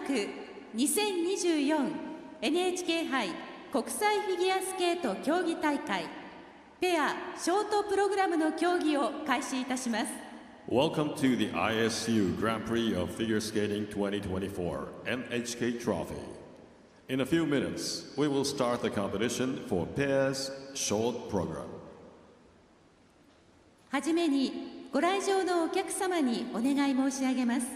く 2024NHK 杯国際フィギュアスケート競技大会ペアショートプログラムの競技を開始いたします。 Welcome to the ISU Grand Prix of Figure Skating 2024 NHK Trophy. In a few minutes, we will start the competition for pairs short program. はじめにご来場のお客様にお願い申し上げます。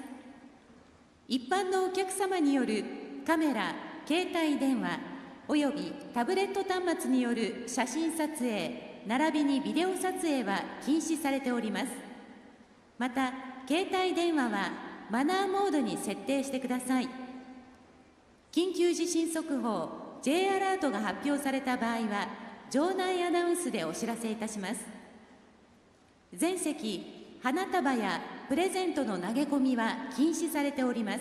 一般のお客様によるカメラ、携帯電話およびタブレット端末による写真撮影並びにビデオ撮影は禁止されております。また携帯電話はマナーモードに設定してください。緊急地震速報 J アラートが発表された場合は場内アナウンスでお知らせいたします。全席花束やプレゼントの投げ込みは禁止されております。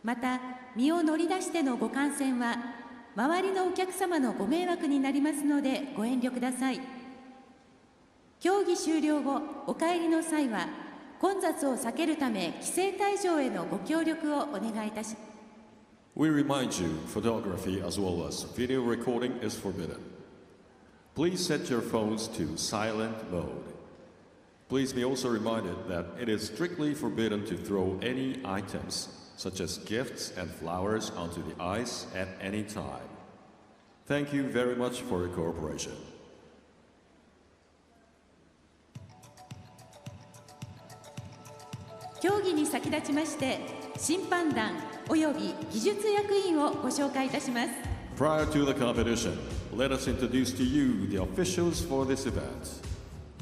また身を乗り出してのご観戦は周りのお客様のご迷惑になりますのでご遠慮ください。競技終了後お帰りの際は混雑を避けるため規制退場へのご協力をお願いいたします。 We remind you, photography as well as video recording is forbidden. Please set your phones to silent mode. Please be also reminded that it is strictly forbidden to throw any items, such as gifts and flowers, onto the ice at any time. Thank you very much for your cooperation. 競技に先立ちまして審判団および技術役員をご紹介いたします。 Prior to the competition, let us introduce to you the officials for this event.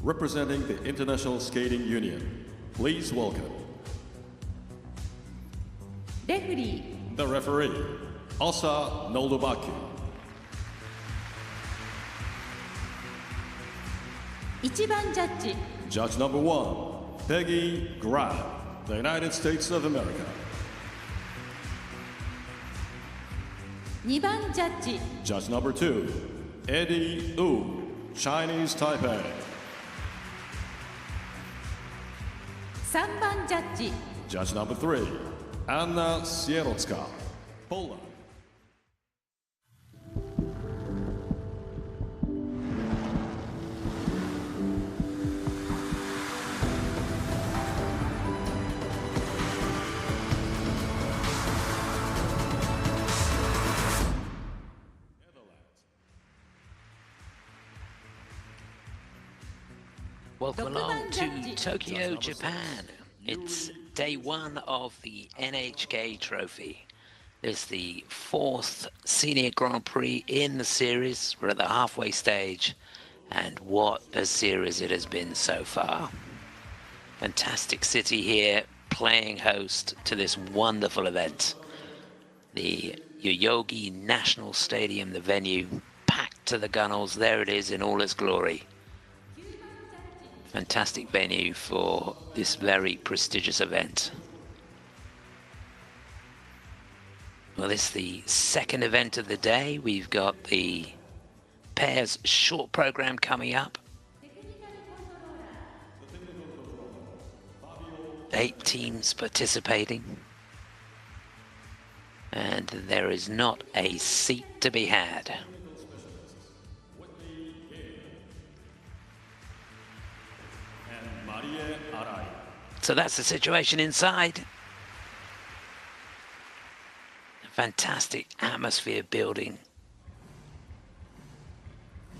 Representing the International Skating Union, please welcome レフリー the referee, Asa Noldobaki. 一番ジャッジ Judge number 1, Peggy Graham, the United States of America. 2番ジャッジ Judge number 2, Eddie Wu, Chinese Taipei. 3番ジャッジ Judge number 3, Anna Sierocka, Poland. Welcome along to Tokyo, Japan. It's day one of the NHK Trophy. It's the fourth senior Grand Prix in the series. We're at the halfway stage, and what a series it has been so far. Fantastic city here, playing host to this wonderful event. The Yoyogi National Stadium, the venue, packed to the gunnels. There it is in all its glory. Fantastic venue for this very prestigious event. Well, this is the second event of the day. We've got the pairs short program coming up. 8 teams participating. And there is not a seat to be had. So that's the situation inside. A fantastic atmosphere building.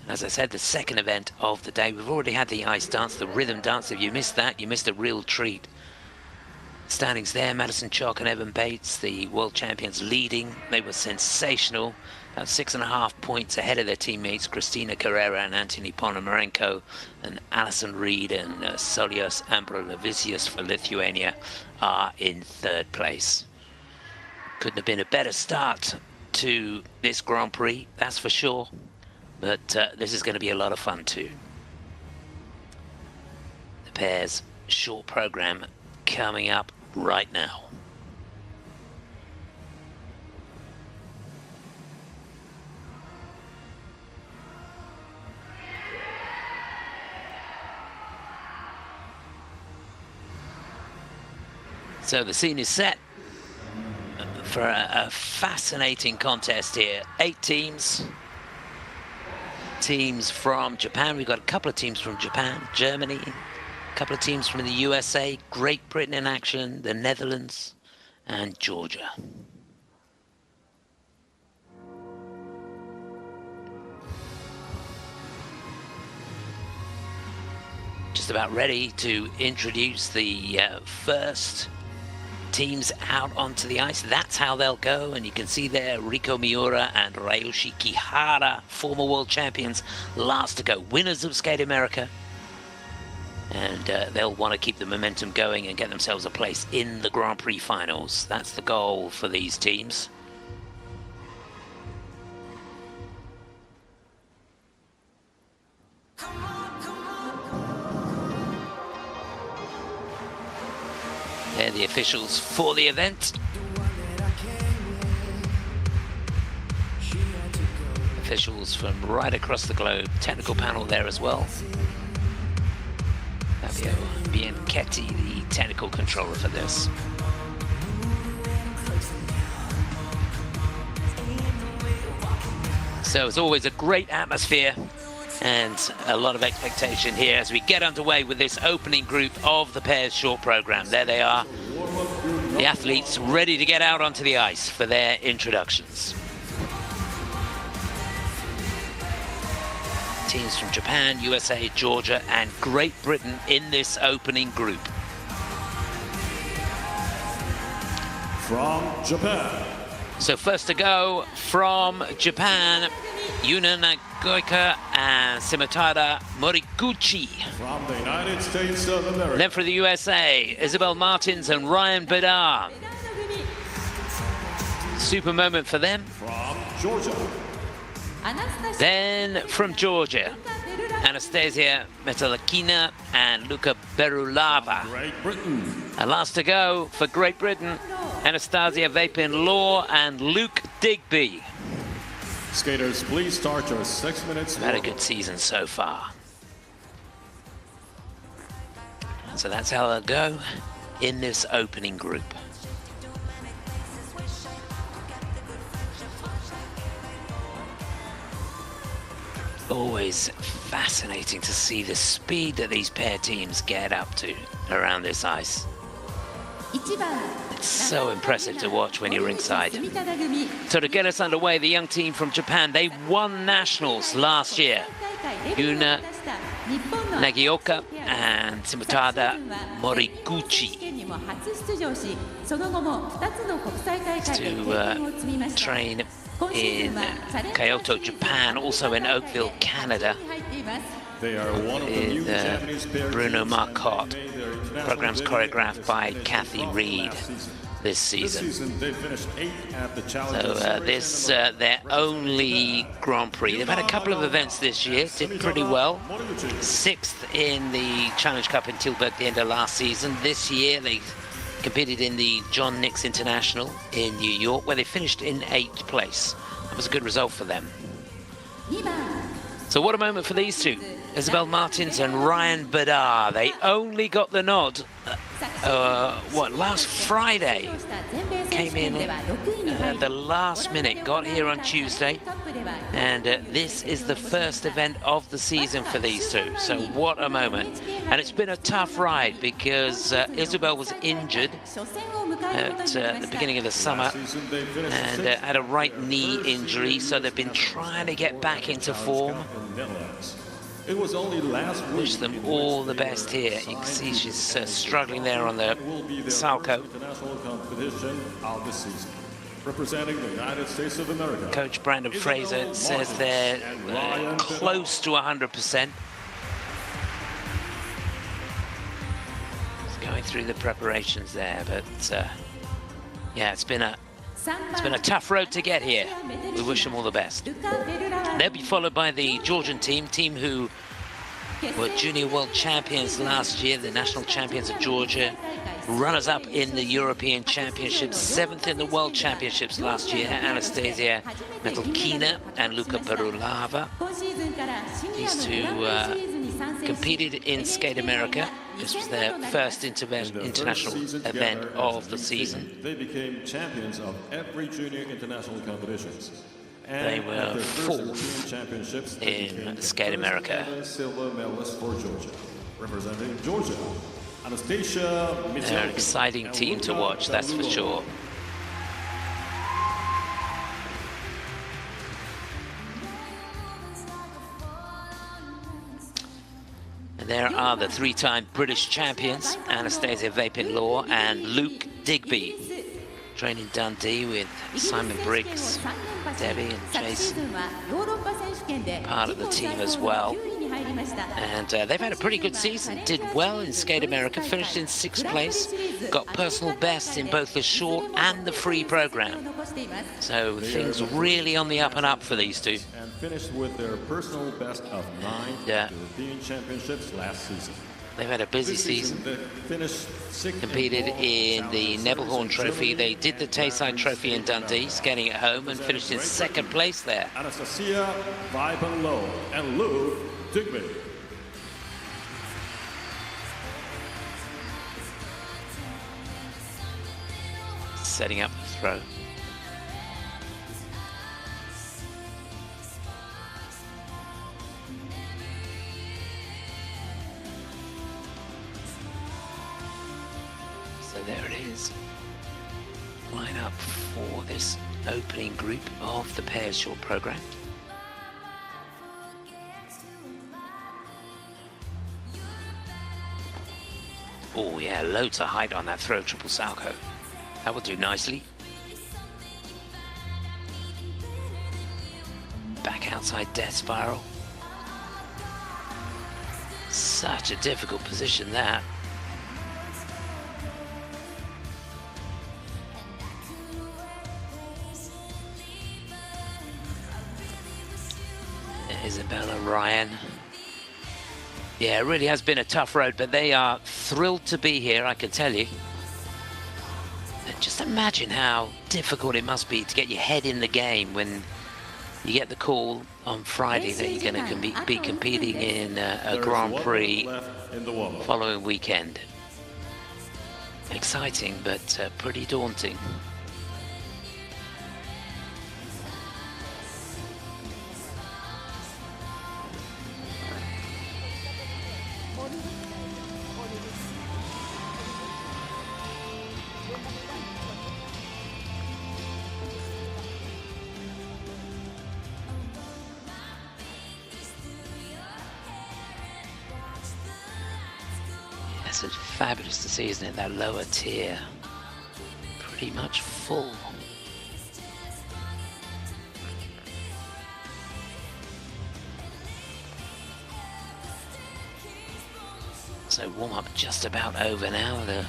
As I said, the second event of the day. We've already had the ice dance, the rhythm dance. If you missed that, you missed a real treat. Standings there, Madison Chock and Evan Bates, the world champions, leading. They were sensational. About 6.5 points ahead of their teammates, Christina Carrera and Anthony Ponomarenko, and Alison Reed and Solios Ambrolavicius for Lithuania are in third place. Couldn't have been a better start to this Grand Prix, that's for sure. But this is going to be a lot of fun too. The pairs short program coming up right now. So the scene is set. for a fascinating contest here. 8 teams. Teams from Japan. We've got a couple of teams from Japan, Germany, a couple of teams from the USA, Great Britain in action, the Netherlands, and Georgia. Just about ready to introduce the first teams out onto the ice. That's how they'll go, and you can see there Riko Miura and Ryoshi Kihara, former world champions, last to go, winners of Skate America, and they'll want to keep the momentum going and get themselves a place in the Grand Prix finals. That's the goal for these teams. They're the officials for the event. Officials from right across the globe. Technical panel there as well. Fabio Bianchetti, the technical controller for this. So it's always a great atmosphere and a lot of expectation here as we get underway with this opening group of the pairs short program. There they are, the athletes ready to get out onto the ice for their introductions. Teams from Japan, USA, Georgia, and Great Britain in this opening group. From Japan. So first to go from Japan, Yuna Nagoyka and Simatada Moriguchi. From the United States of America. Then for the USA, Isabel Martins and Ryan Bedard. Super moment for them. From Georgia. Then from Georgia, Anastasia Metalakina and Luca Berulava. Great Britain. And last to go for Great Britain, Anastasia Vapin-Law and Luke Digby. Skaters, please start your 6 minutes. Had a good season so far. So that's how they'll go in this opening group. Always fascinating to see the speed that these pair teams get up to around this ice. It's so impressive to watch when you're ringside. So to get us underway, the young team from Japan, they won nationals last year. Yuna Nagioka and Simatada Moriguchi to train in Kyoto, Japan, also in Oakville, Canada. They are one of the new Japanese pairs. Bruno Marcotte. Program's choreographed by Kathy Reed this season. They finished 8th at the So this their only Grand Prix. They've had a couple of events this year, did pretty well. 6th in the Challenge Cup in Tilburg at the end of last season. This year they competed in the John Nicks International in New York, where they finished in 8th place. That was a good result for them. So what a moment for these two, Isabel Martins and Ryan Bedard. They only got the nod, last Friday? Came in at the last minute, got here on Tuesday, and this is the first event of the season for these two. So what a moment. And it's been a tough ride because Isabel was injured at the beginning of the summer and had a right knee injury, so they've been trying to get back into form. It was only last week. Wish them all the best here. You can see she's struggling there on the Salco. International competition of the season, representing the United States of America. Coach Brandon Fraser says they're close to 100%. Going through the preparations there, but yeah, it's been a tough road to get here. We wish them all the best. They'll be followed by the Georgian team who were junior world champions last year, the national champions of Georgia, runners-up in the European Championships, 7th in the World Championships last year, Anastasia Metalkina and Luca Berulava. These two competed in Skate America This was their first international event of the season. They became champions of every junior international competitions. They And were at their first European fourth championships, they in became the Skate first America. ever silver medalist for Georgia. Representing Georgia, Anastasia Mitchell. They're an exciting team to watch, that's for sure. And there are the three-time British champions, Anastasia Vapin-Law and Luke Digby, training Dundee with Simon Briggs, Debbie and Jason, part of the team as well. And they've had a pretty good season, did well in Skate America, finished in 6th place, got personal bests in both the short and the free program. So things really on the up and up for these two. And finished with their personal best of 9th European Championships last season. They've had a busy season. Competed in the Nebelhorn Trophy. They did the Tayside Trophy in Dundee, skating at home, and finished in 2nd place there. Anastasia Vapin-Law and Luke Digby. Setting up the throw. So there it is. Line up for this opening group of the pairs short program. Oh yeah, loads of height on that throw, triple Salchow. That will do nicely. Back outside death spiral. Such a difficult position that. Isabella Ryan. Yeah, it really has been a tough road, but they are thrilled to be here, I can tell you. And just imagine how difficult it must be to get your head in the game when you get the call on Friday that you're going to be competing in a Grand Prix following weekend. Exciting, but pretty daunting. It's fabulous to see, isn't it? That lower tier, pretty much full. So warm up just about over now. The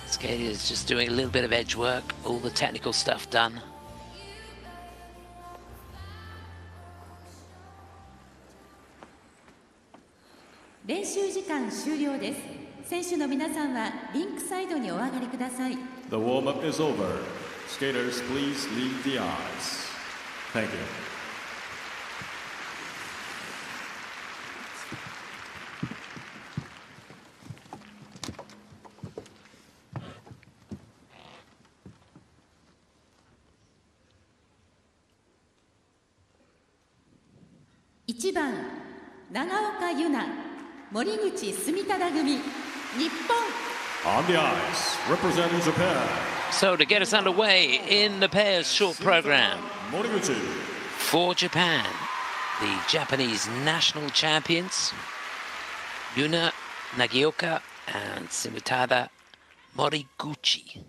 skater is just doing a little bit of edge work, all the technical stuff done. The warm-up is over. Skaters, please leave the ice. Thank you. On the ice, representing Japan. So to get us underway in the pairs short program, for Japan, the Japanese national champions, Yuna Nagioka and Sumitada Moriguchi.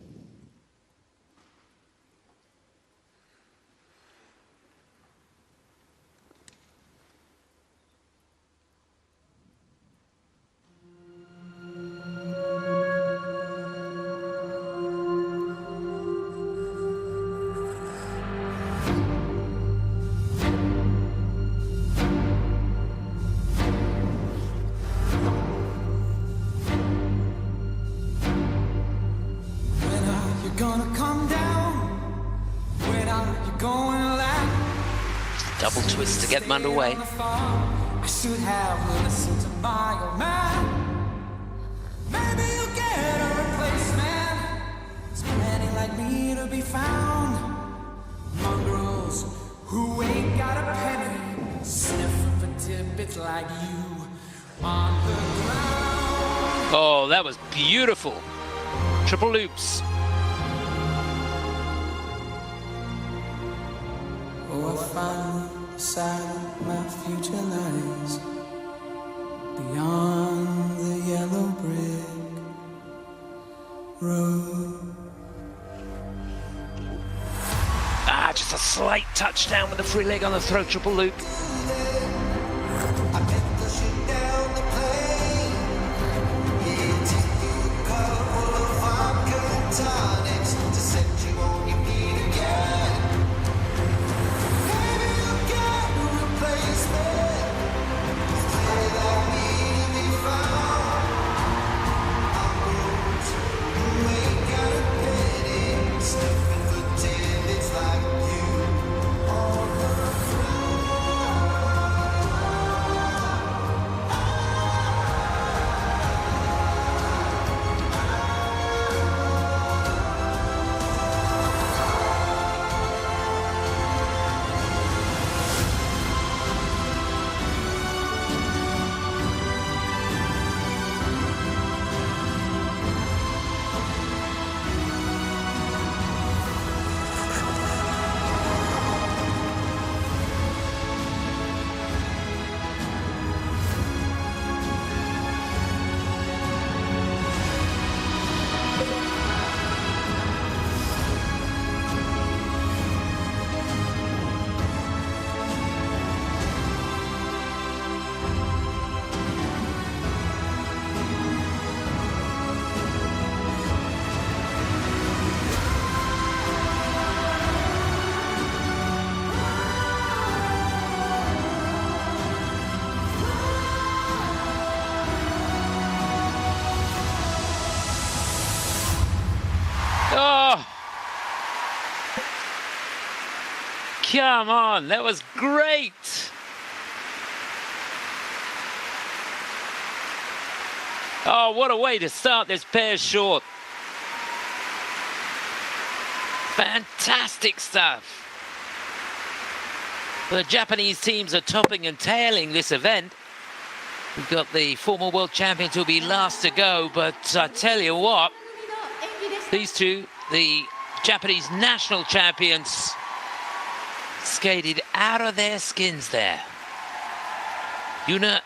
Double twist to get them underway. I should have listened to my old man. me to be found. Mongrels who ain't got a penny, sniffing for tidbits like you on the ground. Oh, that was beautiful. Triple loops. Oh, I finally decided my future lies beyond the yellow brick road. Ah, just a slight touchdown with the free leg on the throw triple loop. I bet the shit down the plane. Yeah, take you a couple of vodka and tonics to set you on your feet again. Maybe you'll get a replacement. Play like me to be found. Mongrels who ain't got a penny, sniffing for tidbits like you on the Oh! Come on, that was great! Oh, what a way to start this pair short. Fantastic stuff. The Japanese teams are topping and tailing this event. We've got the former world champions who'll be last to go, but I tell you what, these two, the Japanese national champions, skated out of their skins there. Yuna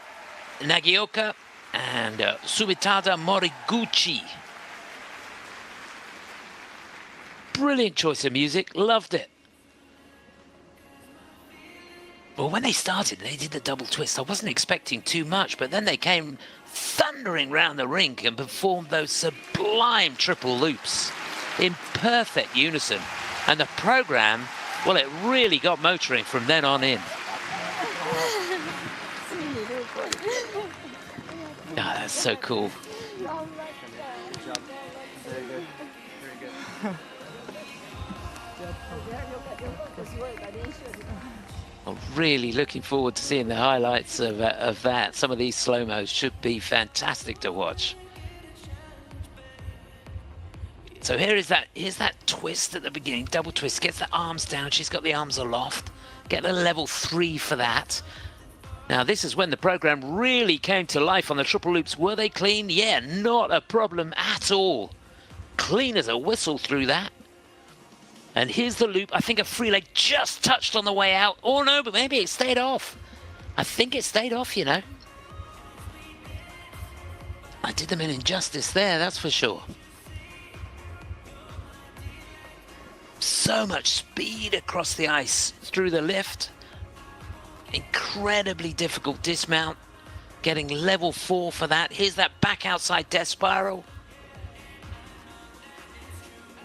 Nagioka and Sumitada Moriguchi. Brilliant choice of music, loved it. Well, when they started, they did the double twist. I wasn't expecting too much, but then they came thundering round the rink and performed those sublime triple loops in perfect unison. And the program, well, it really got motoring from then on in. Ah, that's so cool. I'm really looking forward to seeing the highlights of that. Some of these slow-mos should be fantastic to watch. So here's that twist at the beginning, double twist, gets the arms down, she's got the arms aloft, get the level 3 for that. Now this is when the program really came to life on the triple loops. Were they clean? Yeah, not a problem at all. Clean as a whistle through that. And here's the loop. I think a free leg just touched on the way out. Oh no, but maybe it stayed off. I think it stayed off, you know. I did them an injustice there, that's for sure. So much speed across the ice through the lift. Incredibly difficult dismount. Getting level 4 for that. Here's that back outside death spiral.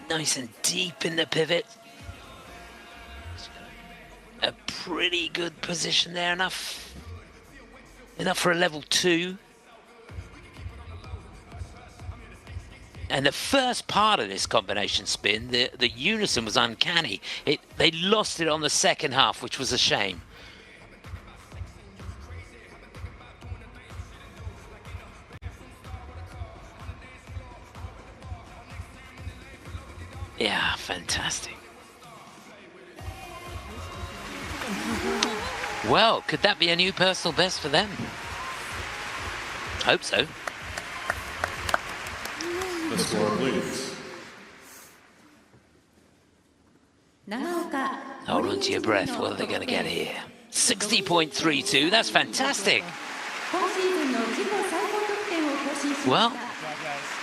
Nice and deep in the pivot. A pretty good position there. Enough for a level 2. And the first part of this combination spin, the unison was uncanny. They lost it on the second half, which was a shame. Yeah, fantastic. Well, could that be a new personal best for them? Hope so. The score, please. Hold on to your breath. What are they going to get here? 60.32. That's fantastic. Well,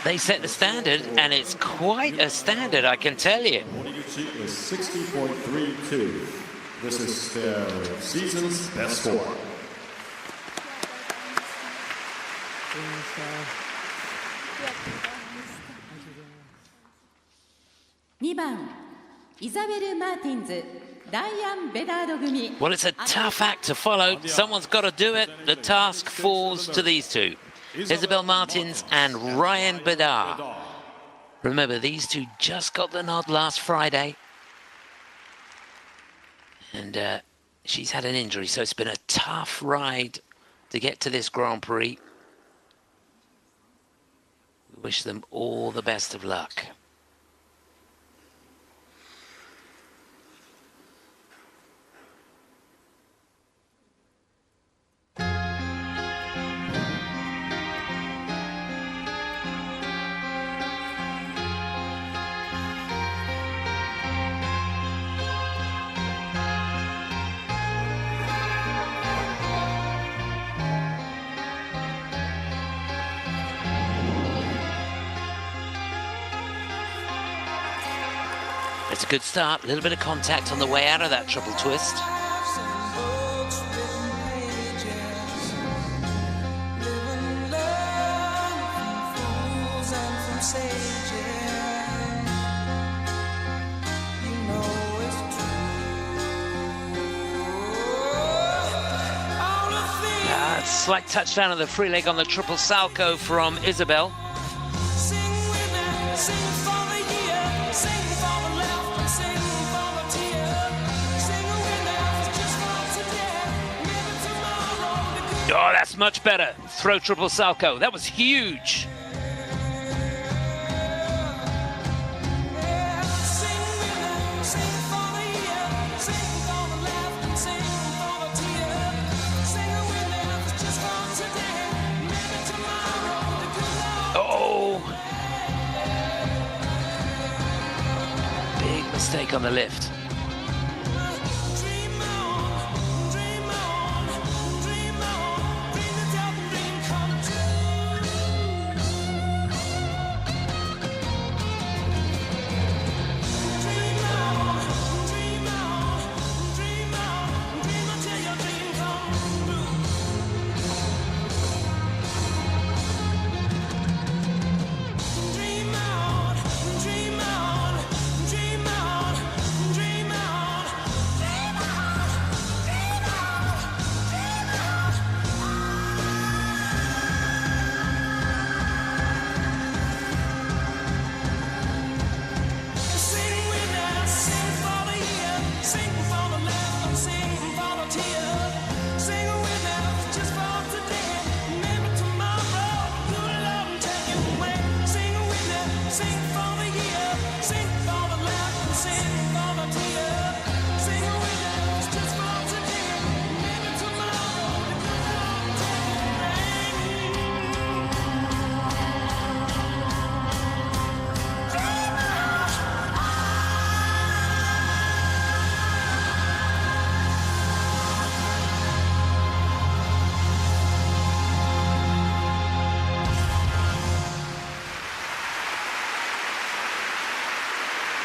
they set the standard, and it's quite a standard, I can tell you. Moriguchi is 60.32. This is their season's best score. Well, it's a tough act to follow. Someone's got to do it. The task falls to these two, Isabel Martins and Ryan Bedard. Remember, these two just got the nod last Friday. And she's had an injury, so it's been a tough ride to get to this Grand Prix. We wish them all the best of luck. It's a good start, a little bit of contact on the way out of that triple twist. Slight touchdown of the free leg on the triple salco from Isabel. Oh, that's much better. Throw triple salco. That was huge. Oh. Big mistake on the lift.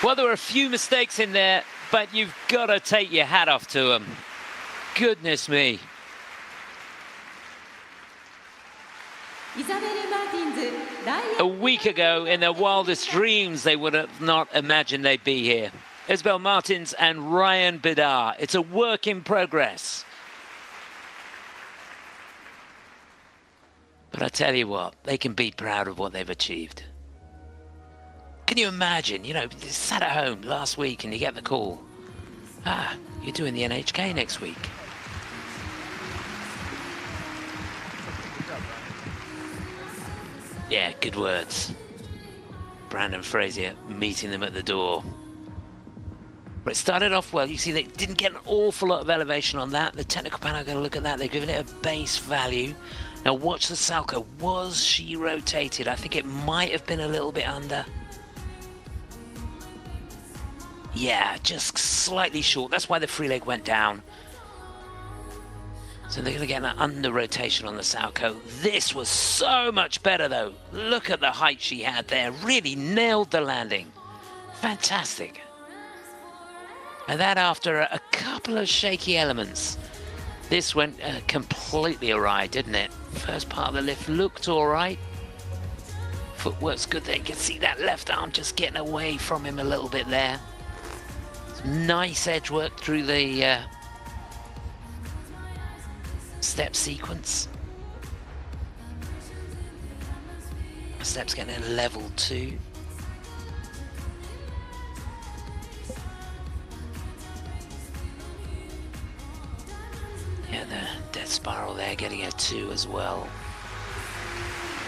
Well, there were a few mistakes in there, but you've got to take your hat off to them. Goodness me. A week ago, in their wildest dreams, they would have not imagined they'd be here. Isabel Martins and Ryan Bedard. It's a work in progress. But I tell you what, they can be proud of what they've achieved. Can you imagine, you sat at home last week and you get the call. You're doing the NHK next week. Yeah, good words. Brandon Frazier meeting them at the door. But it started off well. You see they didn't get an awful lot of elevation on that. The technical panel are going to look at that. They've given it a base value. Now watch the Salchow. Was she rotated? I think it might have been a little bit under. Yeah, just slightly short. That's why the free leg went down. So they're going to get an under rotation on the Salchow. This was so much better though. Look at the height she had there. Really nailed the landing. Fantastic. And that after a couple of shaky elements. This went completely awry, didn't it? First part of the lift looked all right. Footwork's good there. You can see that left arm just getting away from him a little bit there. Nice edge work through the step sequence. Steps getting a level 2. Yeah, the death spiral there getting a 2 as well.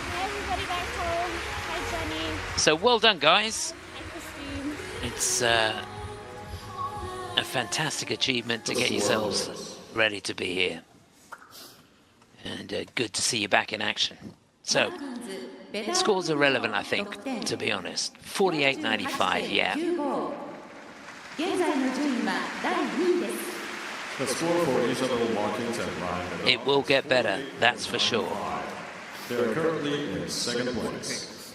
Hi everybody back home. Hi Jenny. So well done, guys. Hi Christine. It's a fantastic achievement to get yourselves ready to be here. And good to see you back in action. So, scores are relevant, I think, to be honest. 48.95, yeah. The score for Isabel Martins and Ryan It will get better, that's for sure. They are currently in second place.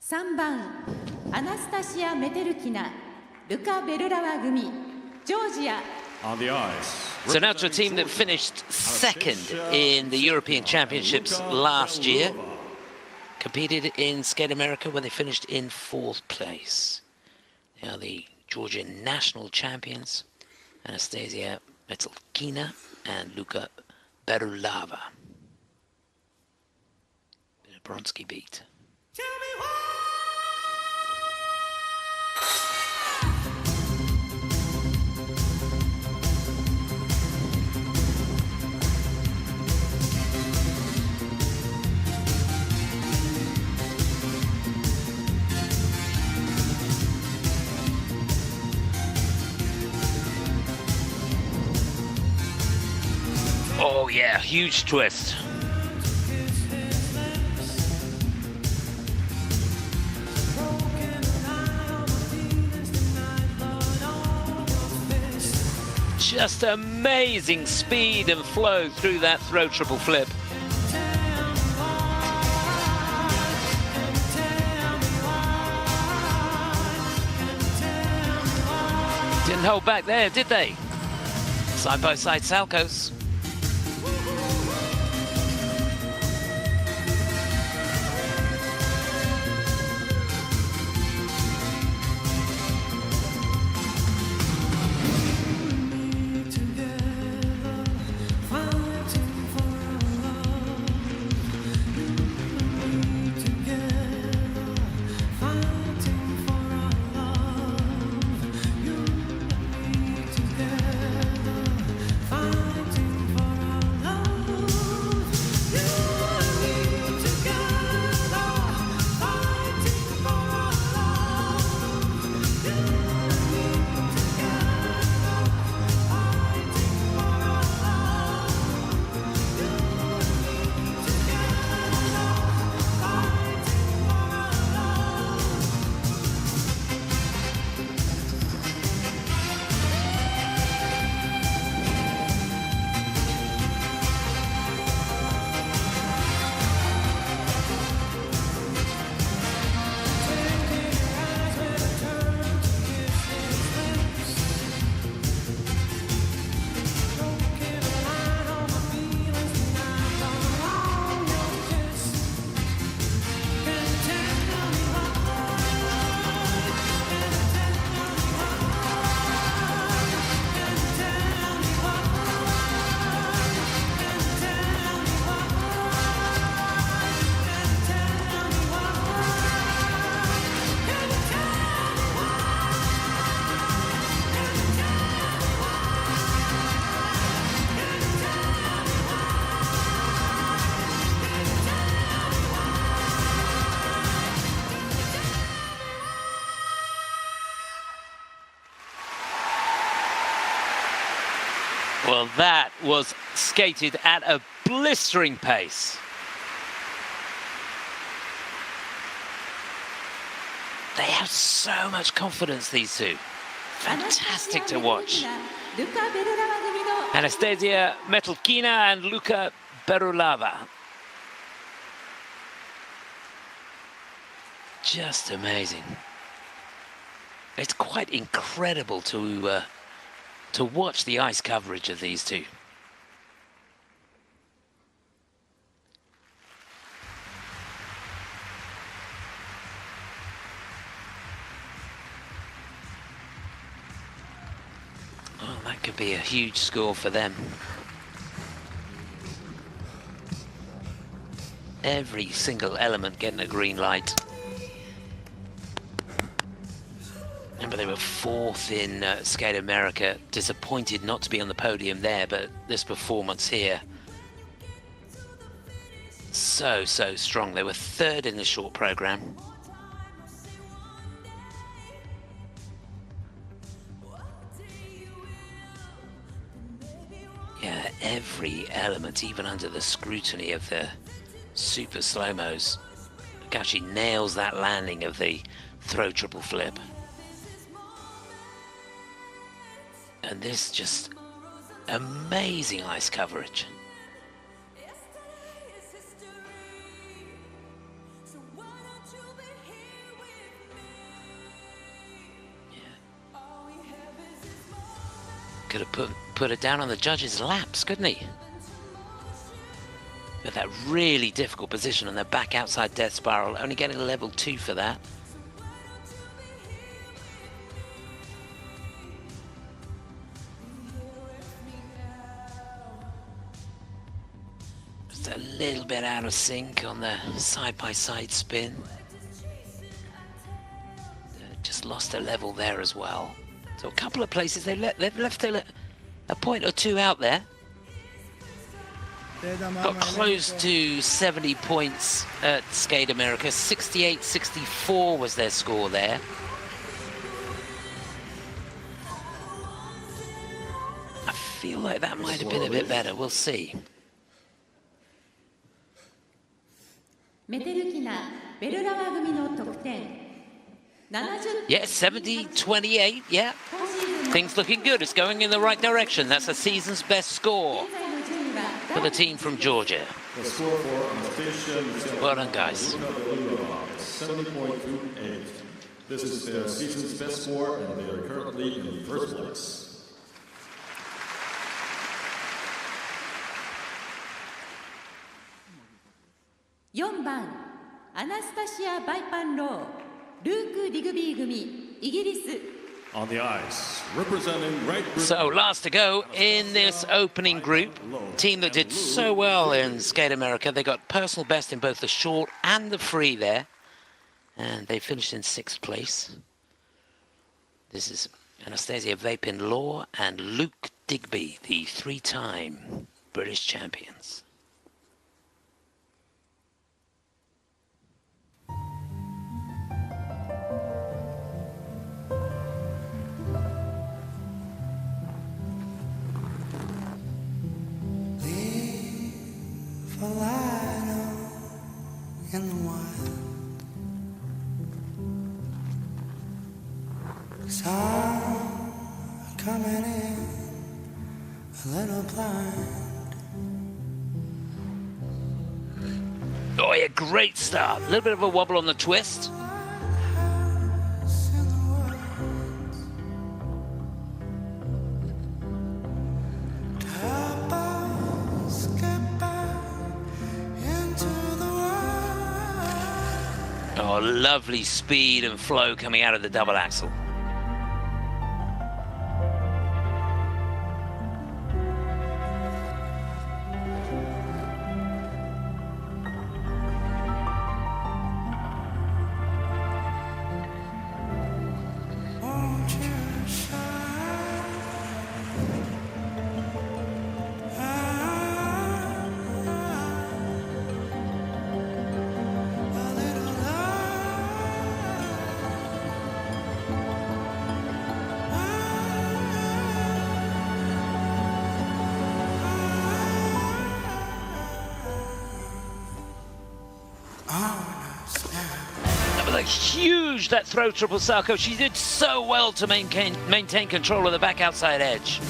(3 番アナスタシア・メテルキナ、ルカ・ベルラワ組、ジョージア。 On the ice. So now to a team that finished second in the European Championships last year. Competed in Skate America where they finished in 4th place. They are the Georgian national champions, Anastasia Metelkina and Luka Berulava. Bit of Bronski beat. Oh yeah, huge twist. Just amazing speed and flow through that throw triple flip. Didn't hold back there, did they? Side by side Salchows. Well, that was skated at a blistering pace. They have so much confidence, these two. Fantastic to watch. Anastasia Metelkina and Luka Berulava. Just amazing. It's quite incredible to watch the ice coverage of these two. Oh, that could be a huge score for them. Every single element getting a green light. Remember, they were 4th in Skate America. Disappointed not to be on the podium there, but this performance here, so strong. They were 3rd in the short program. Yeah, every element, even under the scrutiny of the super slow-mos. Actually nails that landing of the throw triple flip. And this just amazing ice coverage. Yeah. Could have put it down on the judge's laps, couldn't he? With that really difficult position on their back outside death spiral, only getting a level 2 for that. Just a little bit out of sync on the side-by-side spin. Just lost a level there as well. So a couple of places they've left a point or two out there. Got close to 70 points at Skate America. 68-64 was their score there. I feel like that might have been a bit better. We'll see. Yeah, 70-28, yeah. Things looking good. It's going in the right direction. That's the season's best score for the team from Georgia. Well done, guys. 70.28. This is their season's best score, and they are currently in 1st place. Anastasia Baipan-Low, Luke Digby組, Igiris. On the ice, representing Great Britain. So last to go in this opening group, team that did so well in Skate America. They got personal best in both the short and the free there, and they finished in 6th place. This is Anastasia Baipan-Low and Luke Digby, the 3-time British champions. In the wild, 'cause I'm coming in a little blind. Oh yeah, great start. A little bit of a wobble on the twist. Oh, lovely speed and flow coming out of the double axel. huge, that throw triple Sarko. She did so well to maintain control of the back outside edge.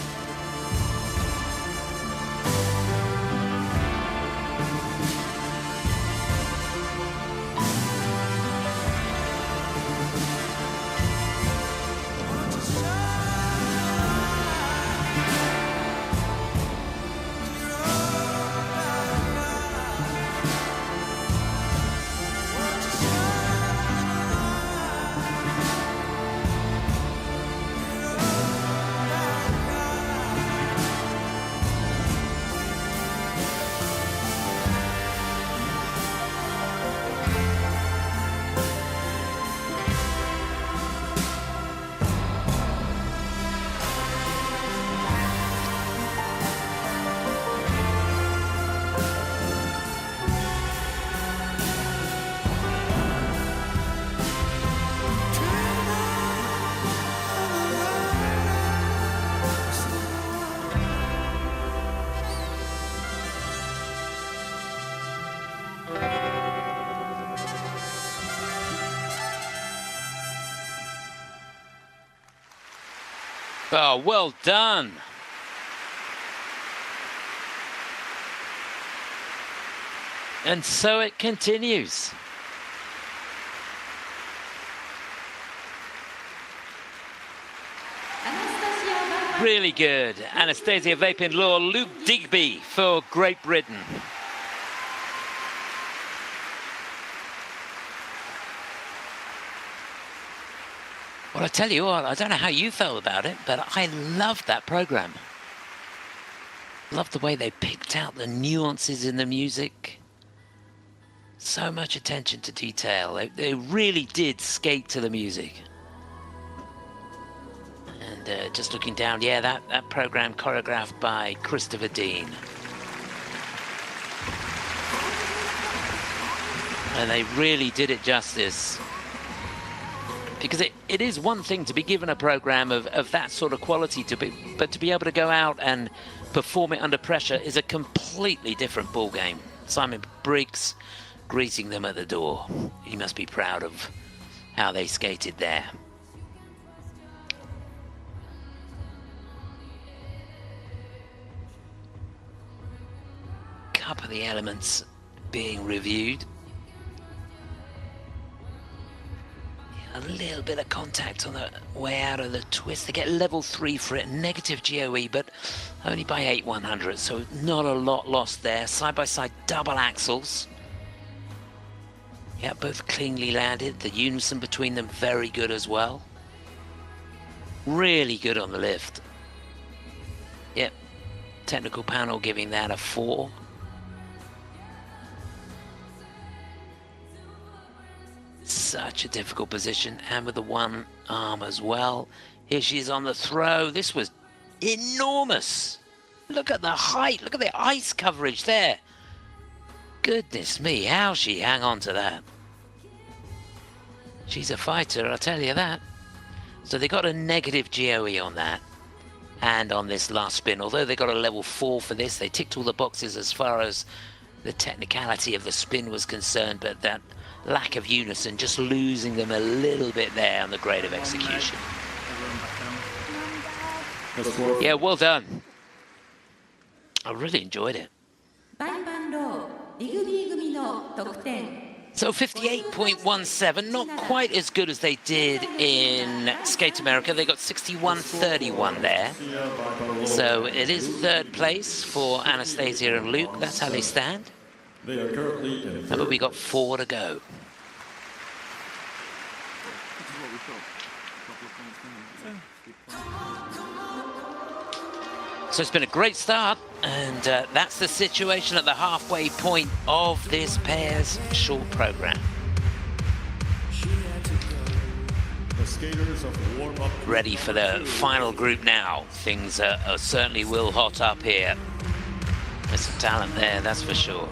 Oh, well done. And so it continues. Really good. Anastasia Vapin-Law, Luke Digby for Great Britain. Well, I tell you what, I don't know how you felt about it, but I loved that program. Loved the way they picked out the nuances in the music. So much attention to detail. They really did skate to the music. And just looking down, yeah, that program choreographed by Christopher Dean. And they really did it justice. Because it is one thing to be given a program of that sort of quality, but to be able to go out and perform it under pressure is a completely different ball game. Simon Briggs greeting them at the door. He must be proud of how they skated there. Couple of the elements being reviewed. A little bit of contact on the way out of the twist. They get level 3 for it, negative GOE, but only by 8/100, so not a lot lost there. Side-by-side double axles. Yeah, both cleanly landed. The unison between them very good as well. Really good on the lift. Yep, technical panel giving that a 4. Such a difficult position, and with the one arm as well. Here she is on the throw. This was enormous. Look at the height. Look at the ice coverage there. Goodness me, how she hang on to that. She's a fighter, I'll tell you that. So they got a negative GOE on that. And on this last spin, although they got a level 4 for this, they ticked all the boxes as far as the technicality of the spin was concerned, but that lack of unison, just losing them a little bit there on the grade of execution. Yeah, well done. I really enjoyed it. So 58.17, not quite as good as they did in Skate America. They got 61.31 there. So it is third place for Anastasia and Luke. That's how they stand. They are currently in But we got 4 to go. So it's been a great start, and that's the situation at the halfway point of this pair's short program. the skaters of warm-up. Ready for the final group now. Things certainly will hot up here. There's some talent there, that's for sure.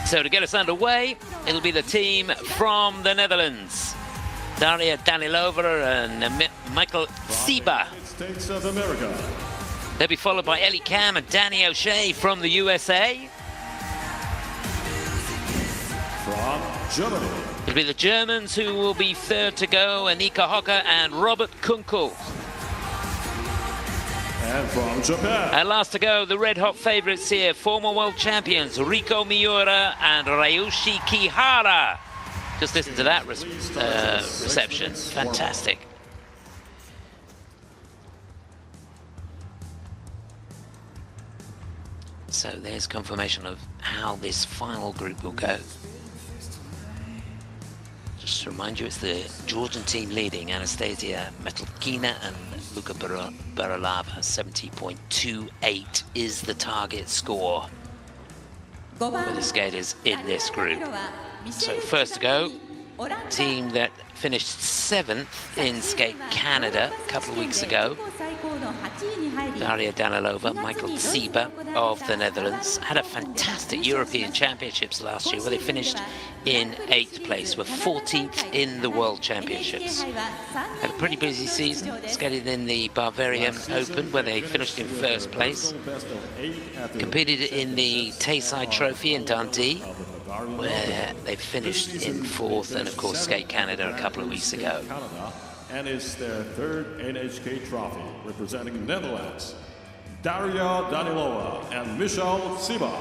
So to get us underway, it'll be the team from the Netherlands. Daria Danilova and Michael Siba. States of America. They'll be followed by Ellie Cam and Danny O'Shea from the USA. From Germany. It'll be the Germans who will be third to go, Anika Hocker and Robert Kunkel. And from Japan. And last to go, the red-hot favourites here, former world champions Riko Miura and Ryushi Kihara. Just listen to that reception. Fantastic. So there's confirmation of how this final group will go. Just to remind you, it's the Georgian team leading, Anastasia Metlkina and Luka Baralava. 70.28 is the target score for the skaters in this group. So first to go, team that finished 7th in Skate Canada a couple of weeks ago. Daria Danilova, Michael Tsiba of the Netherlands, had a fantastic European Championships last year where they finished in 8th place, were 14th in the World Championships. Had a pretty busy season, skated in the Bavarian Open where they finished in 1st place. Competed in the Tayside Trophy in Dundee where they finished in 4th, and of course Skate Canada a couple of weeks ago. And it's their 3rd NHK trophy, representing the Netherlands. Daria Danilova and Michal Tsiba.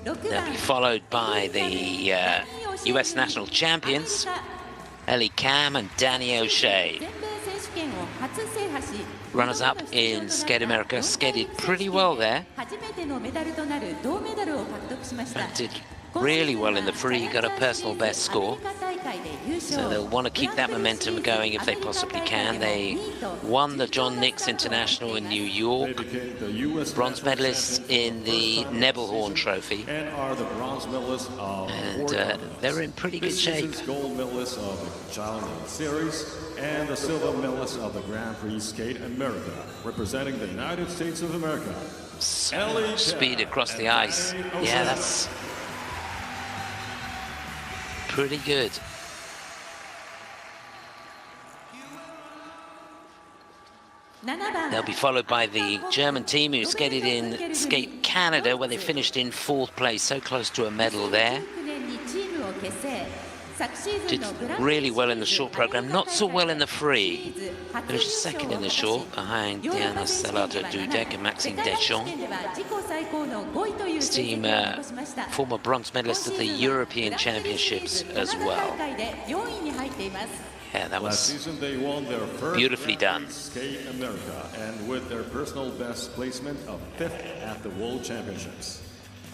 They'll be followed by the US national champions, Ellie Cam and Danny O'Shea. Runners-up in Skate America, skated pretty well there. Did really well in the free, got a personal best score. So they'll want to keep that momentum going if they possibly can. They won the John Nicks International in New York, bronze medalists in the Nebelhorn Trophy, and they're in pretty good shape. Gold medalist of the Challenge Series and the silver medalist of the Grand Prix Skate America, representing the United States of America. So speed across the ice. Yeah, that's pretty good. They'll be followed by the German team who skated in Skate Canada where they finished in 4th place, so close to a medal there. Did really well in the short program, not so well in the free. Finished 2nd in the short behind Diana Salato-Dudek and Maxime Deschamps. This team, former bronze medalist at the European Championships as well. Yeah, that was beautifully done. Skate America, and with their personal best placement of 5th at the World Championships.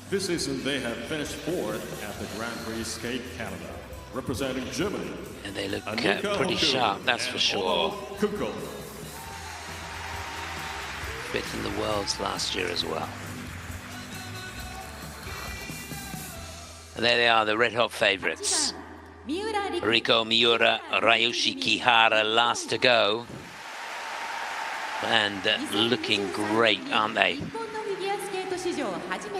This season they have finished 4th at the Grand Prix Skate Canada, representing Germany. And they look pretty sharp, that's for sure. 5th in the Worlds last year as well. And there they are, the red-hot favourites. Riko Miura, Ryushi Kihara last to go. And looking great, aren't they?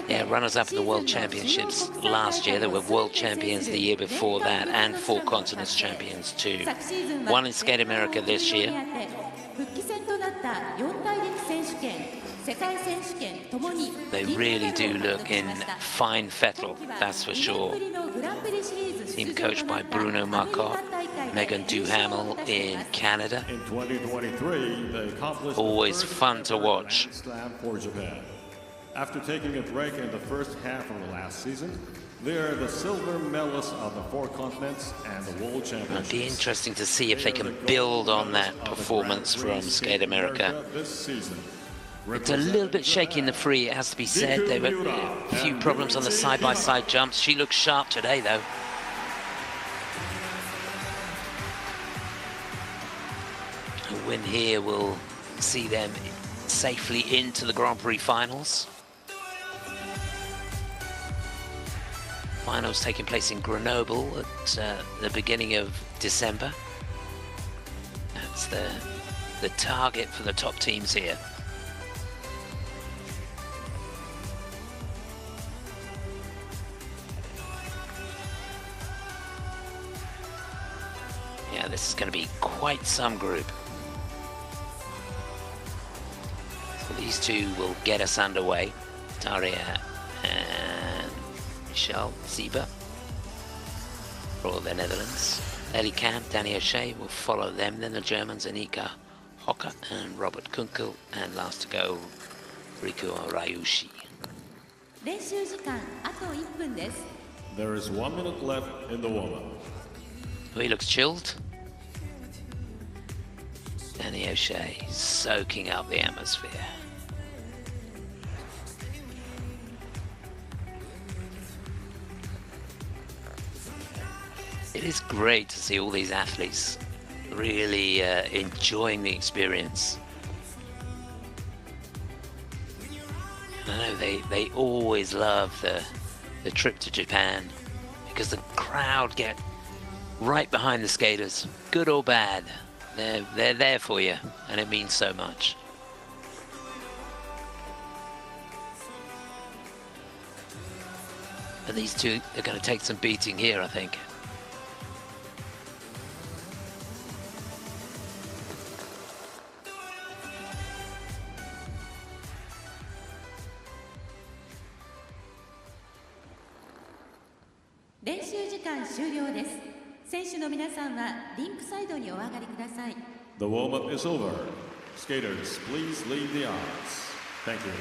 Yeah, runners-up in the World Championships last year. They were World Champions the year before that, and 4 Continents Champions too. 1 in Skate America this year. They really do look in fine fettle, that's for sure. Team coached by Bruno Marcotte, Megan Duhamel in Canada. In 2023, they accomplished always fun to watch. Slam for Japan. After taking a break in the first half of the last season, they are the silver medalists of the 4 continents and the World Championships. It'll be interesting to see if they can build on that performance from Skate America. This season. It's a little bit shaky in the free, it has to be said. There were a few problems on the side-by-side jumps. She looks sharp today, though. A win here will see them safely into the Grand Prix finals. Finals taking place in Grenoble at the beginning of December. That's the target for the top teams here. Yeah, this is going to be quite some group. So these two will get us underway. Daria and Michelle Sieber for the Netherlands. Ellie Camp, Danny O'Shea will follow them. Then the Germans, Anika Hocker and Robert Kunkel. And last to go, Riku Rayushi. 練習時間あと1分です。 There is 1 minute left in the warm-up. Oh, he looks chilled. Danny O'Shea soaking up the atmosphere. It is great to see all these athletes really enjoying the experience. I know they always love the trip to Japan because the crowd get right behind the skaters, good or bad. They're there for you, and it means so much. But these two are going to take some beating here, I think.練習時間終了です。選手の皆さんはリンクサイドにお上がりください。 The warm-up is over. Skaters, please leave the ice. Thank you.5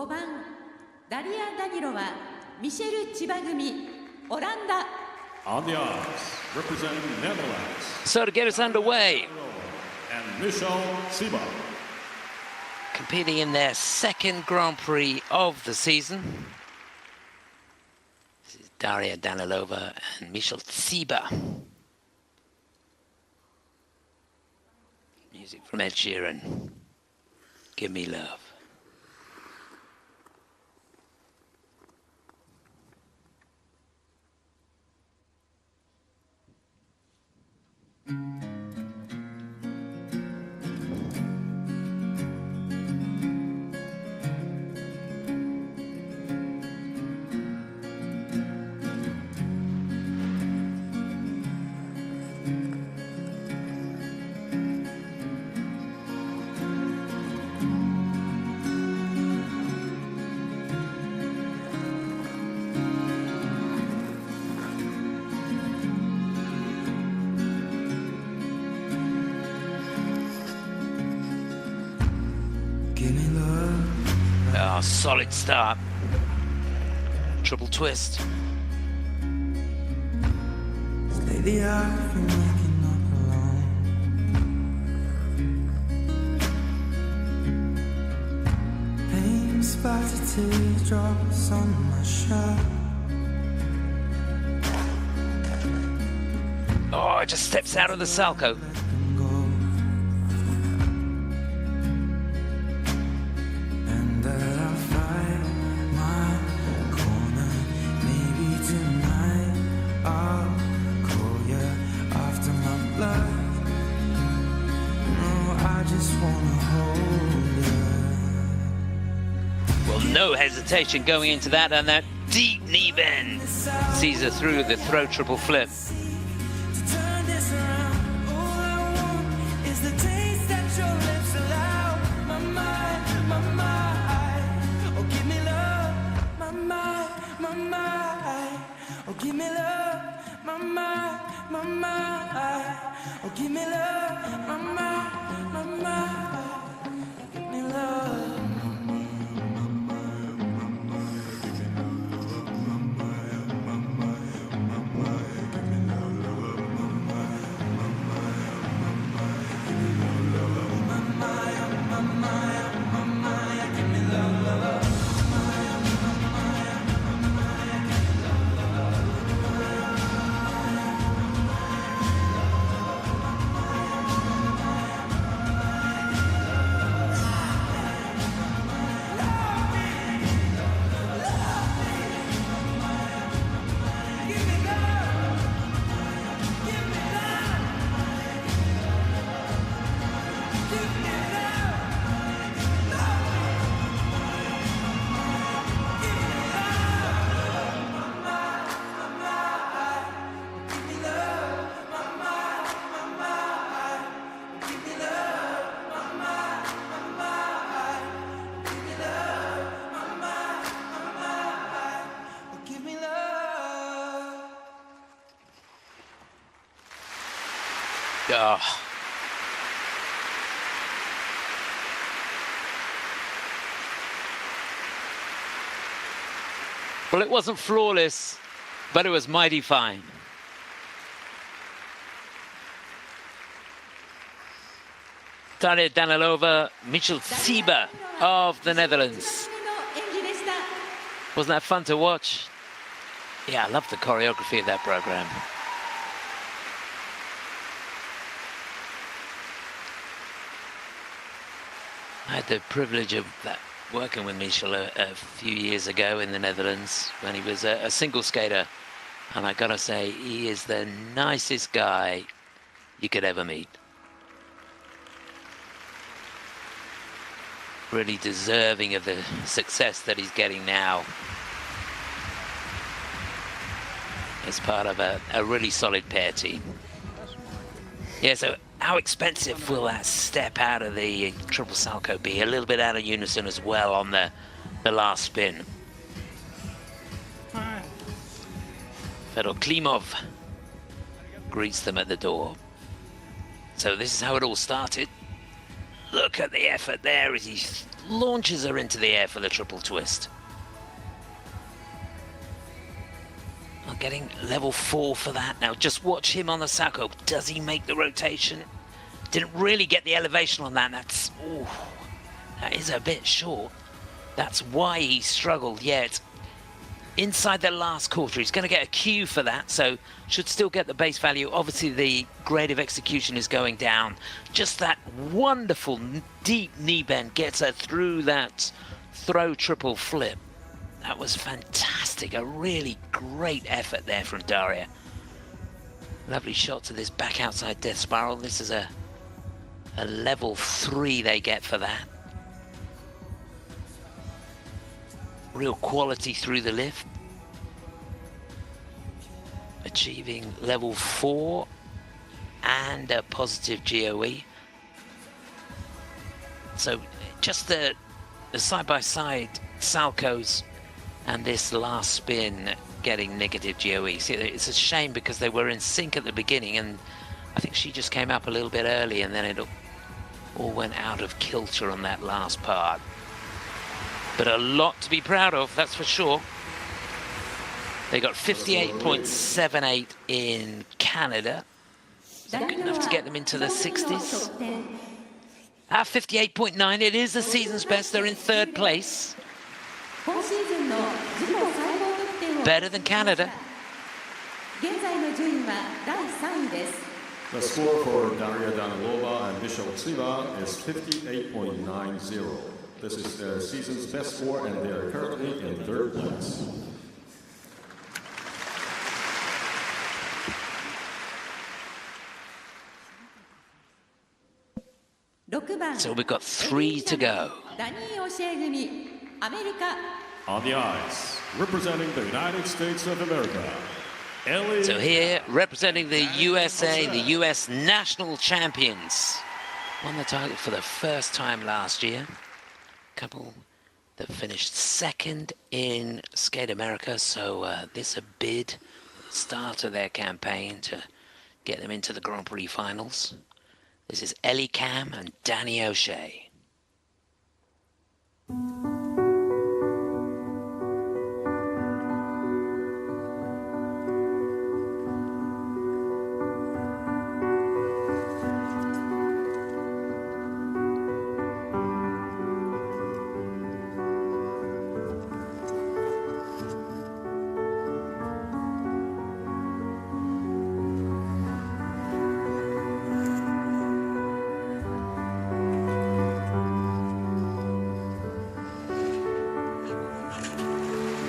番ダリア・ダニロはミシェル・千葉組オランダ。 On the ice, representing Netherlands, So to get us underway, and Michelle Sieber. competing in their second Grand Prix of the season. This is Daria Danilova and Michelle Sieber. Music from Ed Sheeran. Give me love. Oh, solid start. Triple twist. Lately I've been waking up alone. Pain splattered teardrops on my shirt. Oh, it just steps out of the Salco. No hesitation going into that, and that deep knee bend sees her through the throw triple flip. Oh. Well, it wasn't flawless, but it was mighty fine. Tanja Danilova, Mitchell Sieber of the Netherlands. Wasn't that fun to watch? Yeah, I love the choreography of that program. I had the privilege of working with Michel a few years ago in the Netherlands when he was a single skater. And I gotta say, he is the nicest guy you could ever meet. Really deserving of the success that he's getting now as part of a really solid pair team. Yeah, so how expensive will that step out of the triple salchow be? A little bit out of unison as well on the last spin. Fedor Klimov greets them at the door. So this is how it all started. Look at the effort there as he launches her into the air for the triple twist. Well, getting level 4 for that now. Just watch him on the salchow. Does he make the rotation? Didn't really get the elevation on that. That is a bit short. That's why he struggled. Yeah, it's inside the last quarter. He's going to get a Q for that, so should still get the base value. Obviously, the grade of execution is going down. Just that wonderful deep knee bend gets her through that throw triple flip. That was fantastic. A really great effort there from Daria. Lovely shot to this back outside death spiral. This is a level 3 they get for that. Real quality through the lift. Achieving level 4 and a positive GOE. So just the side-by-side salchows and this last spin getting negative GOE. See, it's a shame because they were in sync at the beginning, and I think she just came up a little bit early, and then it all went out of kilter on that last part. But a lot to be proud of, that's for sure. They got 58.78 in Canada. Is that good enough to get them into the 60s? 58.9, it is the season's best. They're in 3rd place. Better than Canada. The score for Daria Danilova and Michel Sieber is 58.90. This is their season's best score, and they are currently in 3rd place. So we've got 3 to go. On the ice, representing the United States of America, Ellie. So here, representing the USA, the US national champions. Won the title for the first time last year. Couple that finished 2nd in Skate America, so this a bid start of their campaign to get them into the Grand Prix finals. This is Ellie Cam and Danny O'Shea.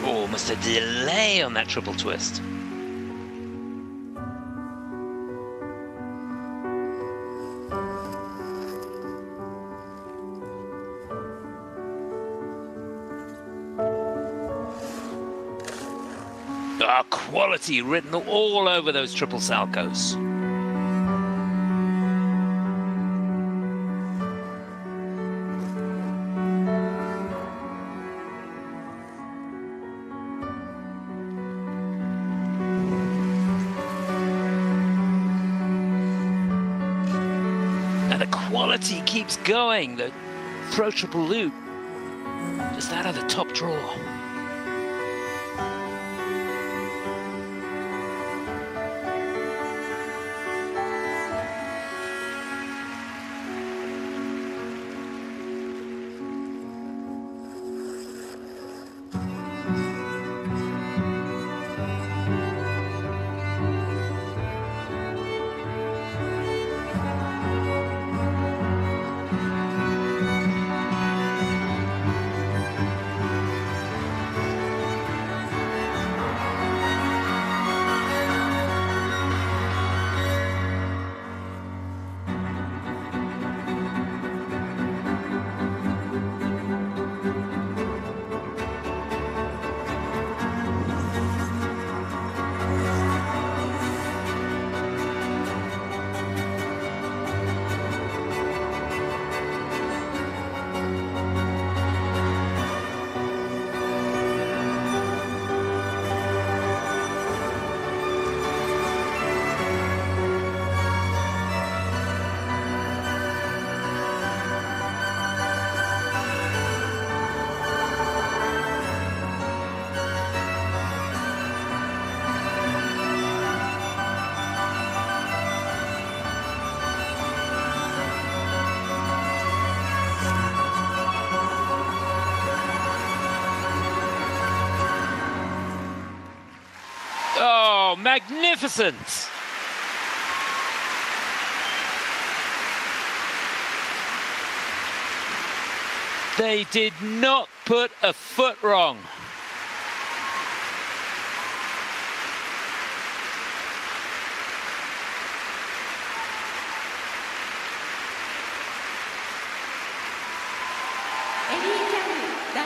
Almost a delay on that triple twist. Quality written all over those triple salchows. quality keeps going. The throw triple loop, just out of the top drawer. Oh, magnificent! They did not put a foot wrong.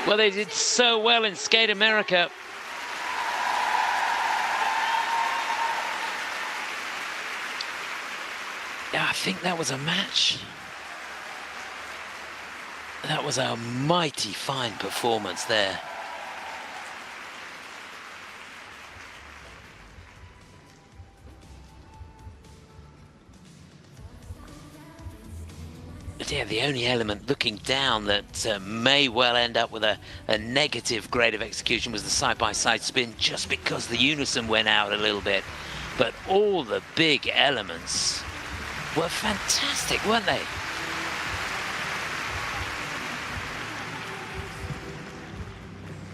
Well, they did so well in Skate America. Yeah, I think that was a match. That was a mighty fine performance there. But yeah, the only element looking down that may well end up with a negative grade of execution was the side-by-side spin, just because the unison went out a little bit. But all the big elements were fantastic, weren't they?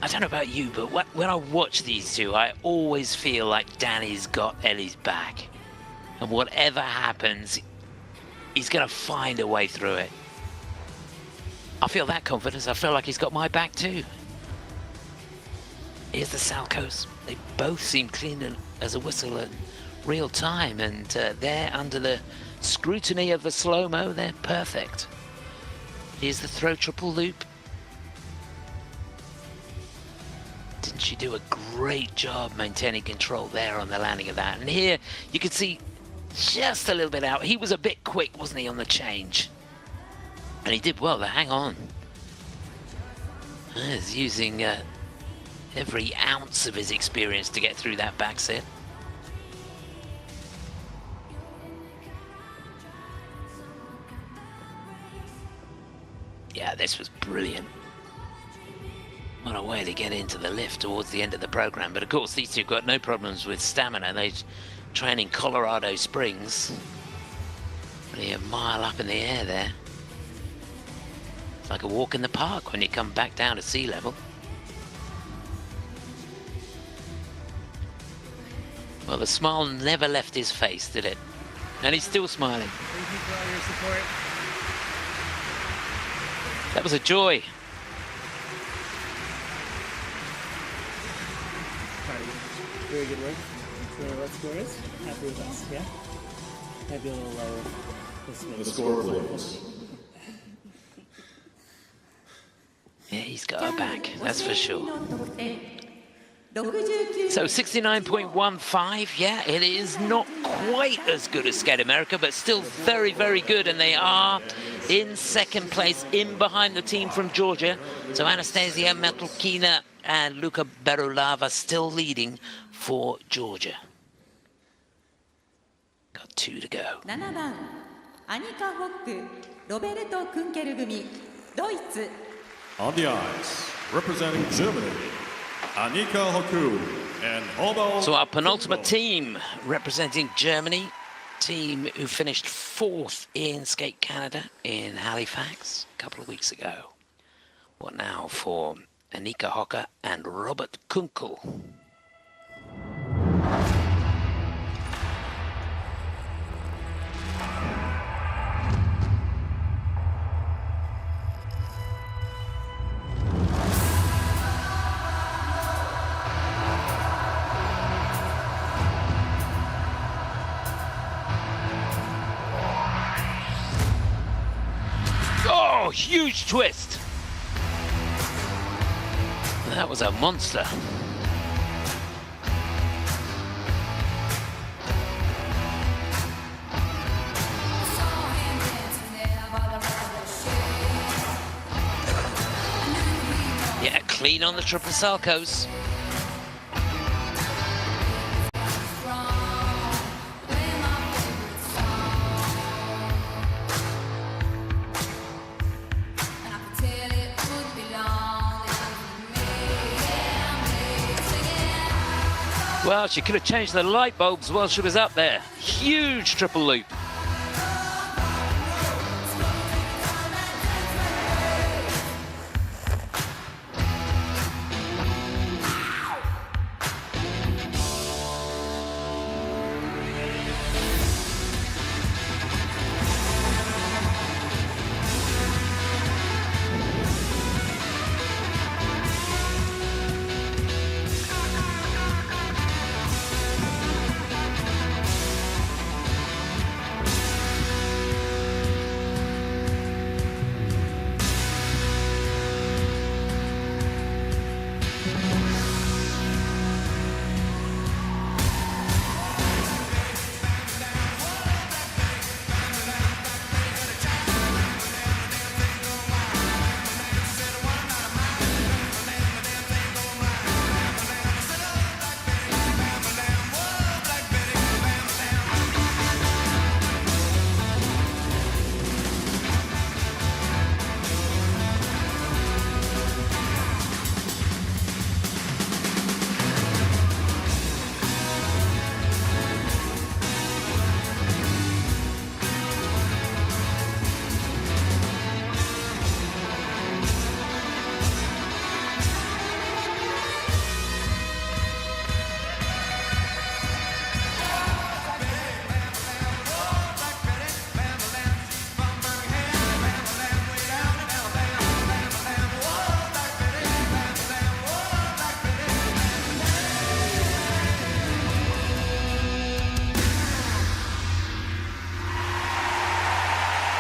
I don't know about you, but when I watch these two, I always feel like Danny's got Ellie's back. And whatever happens, he's going to find a way through it. I feel that confidence. I feel like he's got my back too. Here's the Salcos. They both seem clean as a whistle in real time, and they're under the scrutiny of the slow-mo. They're perfect. Here's the throw triple loop. Didn't she do a great job maintaining control there on the landing of that? And here you can see just a little bit out. He was a bit quick, wasn't he, on the change? And he did well to hang on. He's using every ounce of his experience to get through that back sit. Yeah, this was brilliant. What a way to get into the lift towards the end of the program. But of course, these two got no problems with stamina. They train in Colorado Springs. Only a mile up in the air there. It's like a walk in the park when you come back down to sea level. Well, the smile never left his face, did it? And he's still smiling. Thank you for all your support. That was a joy. Very good work. So what score is? Happy with us, yeah? Maybe a little lower. The score, please. Yeah, he's got her back, that's for sure. So 69.15, yeah, it is not quite as good as Skate America, but still very, very good. And they are in second place, in behind the team from Georgia. So Anastasia Metlkina and Luka Berulava still leading for Georgia. Got 2 to go. 7番アニカ・ホックロベルト・クンケル組、ドイツ。 On the ice, representing Germany, Annika Hoku and Hobo. So our penultimate team representing Germany, team who finished 4th in Skate Canada in Halifax a couple of weeks ago. What now for Annika Hocker and Robert Kunkel? Oh, huge twist. That was a monster. Yeah, clean on the triple Salcos. Well, she could have changed the light bulbs while she was up there. Huge triple loop.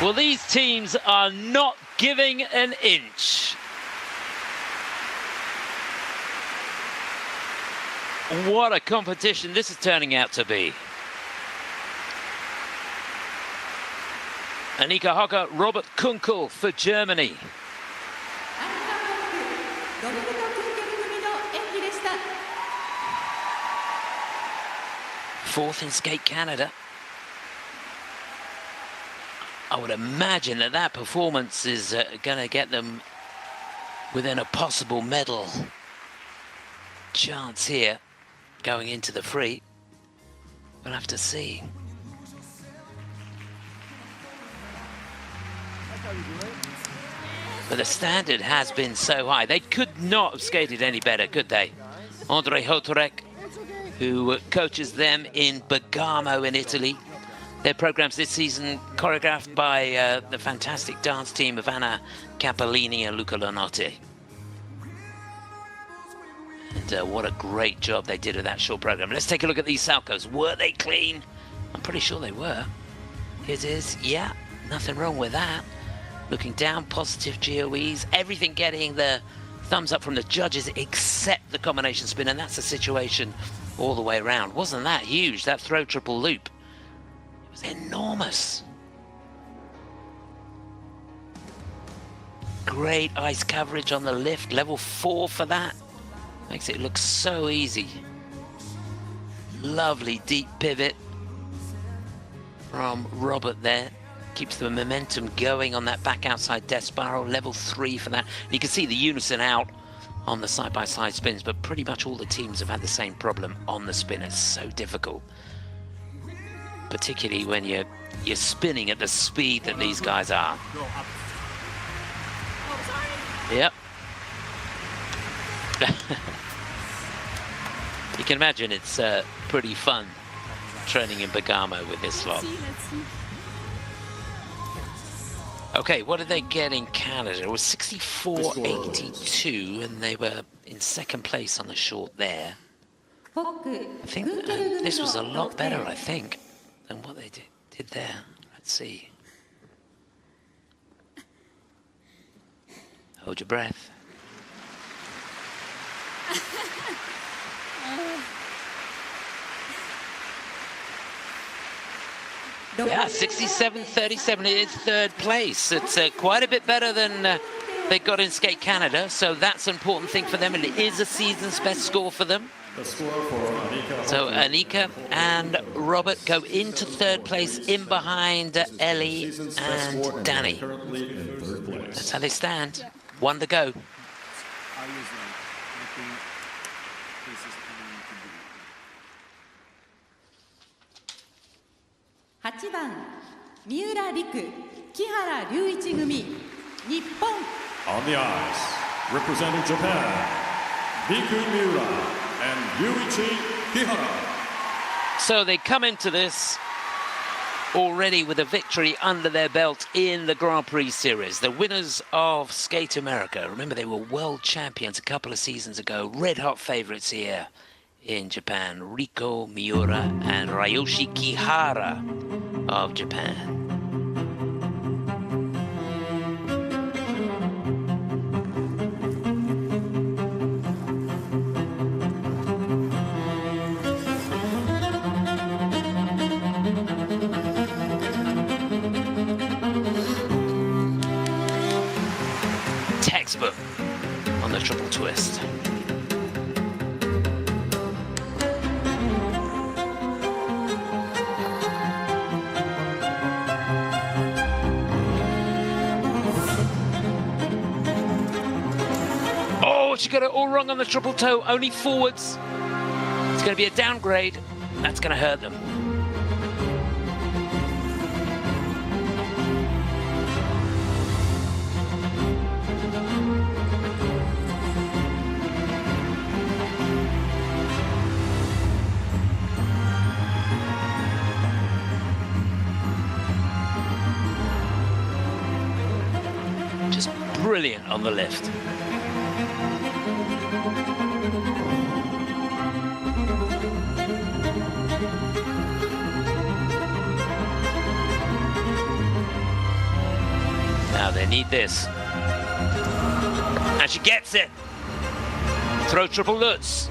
Well, these teams are not giving an inch. What a competition this is turning out to be. Annika Hocker, Robert Kunkel for Germany. ロベルト・クンケル組の演技でした。 4th in Skate Canada. I would imagine that that performance is going to get them within a possible medal chance here going into the free. We'll have to see. But the standard has been so high. They could not have skated any better, could they? Andrei Hotorek, who coaches them in Bergamo in Italy. Their programs this season choreographed by the fantastic dance team of Anna Cappellini and Luca Lanotti. And what a great job they did with that short program. Let's take a look at these Salcos. Were they clean? I'm pretty sure they were. Here it is. Yeah, nothing wrong with that. Looking down, positive GOEs. Everything getting the thumbs up from the judges except the combination spin. And that's the situation all the way around. Wasn't that huge, that throw triple loop? It was enormous. Great ice coverage on the lift. Level 4 for that. Makes it look so easy. Lovely deep pivot from Robert there. keeps the momentum going on that back outside death spiral. Level 3 for that. And you can see the unison out on the side-by-side spins, but pretty much all the teams have had the same problem on the spin. It's so difficult, particularly when you're spinning at the speed that these guys are. Yep. You can imagine it's pretty fun training in Bergamo with this lot. Let's see. Okay, what did they get in Canada? It was 64.82, and they were in second place on the short there. I think this was a lot better, I think, than what they did there. Let's see. Hold your breath. Yeah, 67.37 is third place. It's quite a bit better than they got in Skate Canada, so that's an important thing for them, and it is a season's best score for them. So Anika and Robert go into third place in behind Ellie and Danny. That's how they stand. One to go. 8番三浦璃来木原龍一組日本 On the ice, representing Japan, Riku Miura and Yuichi Kihara. So they come into this already with a victory under their belt in the Grand Prix Series. The winners of Skate America. Remember, they were world champions a couple of seasons ago. Red hot favorites here in Japan. Riku Miura and Ryoshi Kihara of Japan. Textbook on the triple twist. Oh, she got it all wrong on the triple toe, only forwards. It's going to be a downgrade. That's going to hurt them. Just brilliant on the lift. Now they need this. And she gets it. Throw triple Lutz.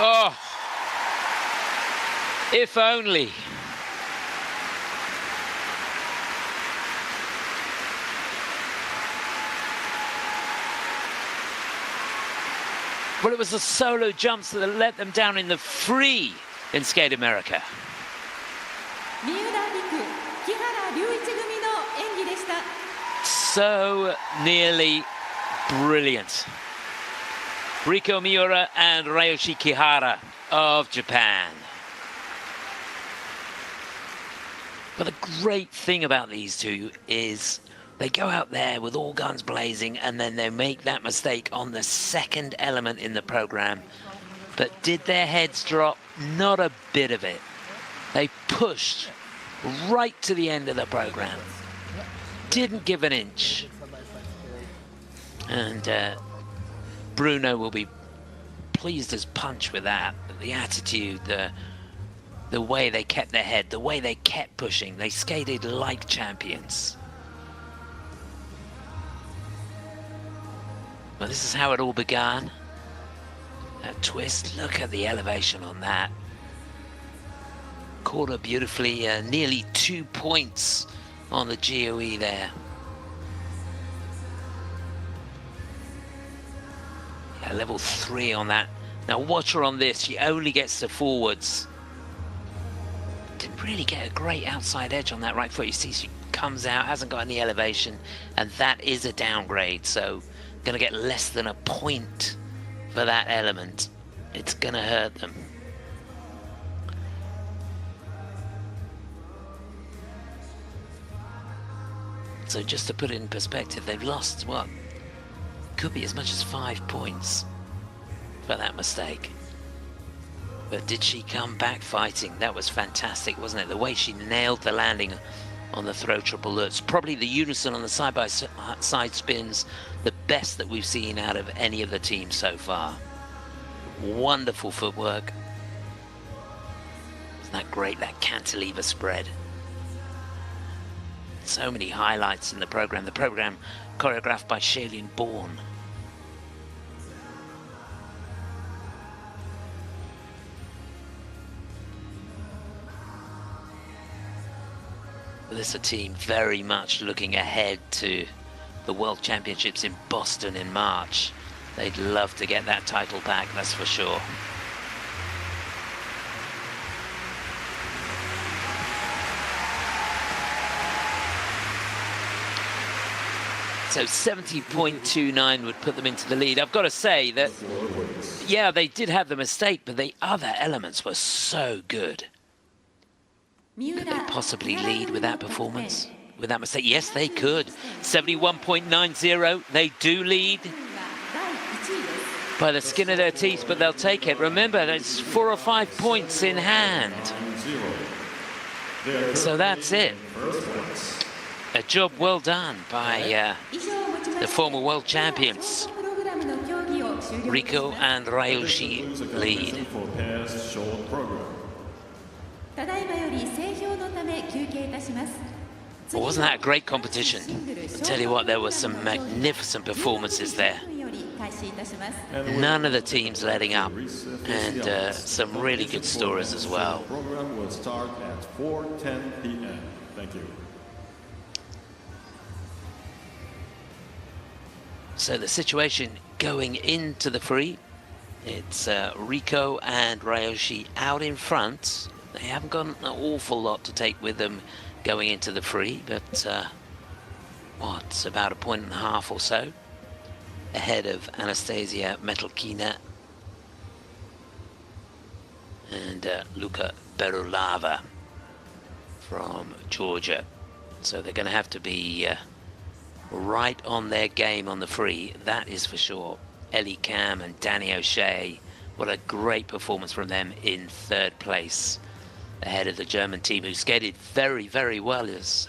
Oh, if only. Well, it was the solo jumps that let them down in the free in Skate America. 三浦璃来、木原龍一組の演技でした。 So nearly brilliant. Riko Miura and Ryoshi Kihara of Japan. But the great thing about these two is they go out there with all guns blazing and then they make that mistake on the second element in the program. But did their heads drop? Not a bit of it. They pushed right to the end of the program. Didn't give an inch. And Bruno will be pleased as punch with that. The attitude, the way they kept their head, the way they kept pushing. They skated like champions. Well, this is how it all began. That twist, look at the elevation on that. Caught her beautifully, nearly 2 points on the GOE there. Yeah, level 3 on that. Now watch her on this, she only gets to forwards. Didn't really get a great outside edge on that right foot. You see she comes out, hasn't got any elevation, and that is a downgrade, so gonna get less than a point for that element. It's gonna hurt them. So just to put it in perspective, they've lost, what, could be as much as 5 points for that mistake. But did she come back fighting? That was fantastic, wasn't it? The way she nailed the landing on the throw triple lutz. Probably the unison on the side-by-side spins, the best that we've seen out of any of the teams so far. Wonderful footwork. Isn't that great, that cantilever spread? So many highlights in the program. The program choreographed by Shailene Bourne. This is a team very much looking ahead to the World Championships in Boston in March. They'd love to get that title back, that's for sure. So 70.29 would put them into the lead. I've got to say that, yeah, they did have the mistake, but the other elements were so good. Could they possibly lead with that performance? With that mistake? Yes, they could. 71.90, they do lead by the skin of their teeth, but they'll take it. Remember, there's 4 or 5 points in hand. So that's it. A job well done by the former world champions. Riko and Ryoshi lead. Well, wasn't that a great competition? I'll tell you what, there were some magnificent performances there. None of the teams letting up, and some really good stories as well. The program will start at 4:10 p.m. Thank you. So the situation going into the free, it's Riko and Ryoshi out in front. They haven't got an awful lot to take with them going into the free, but what, about a point and a half or so ahead of Anastasia Metelkina and Luka Berulava from Georgia. So they're going to have to be right on their game on the free, that is for sure. Ellie Cam and Danny O'Shea, what a great performance from them in 3rd place, ahead of the German team, who skated very, very well as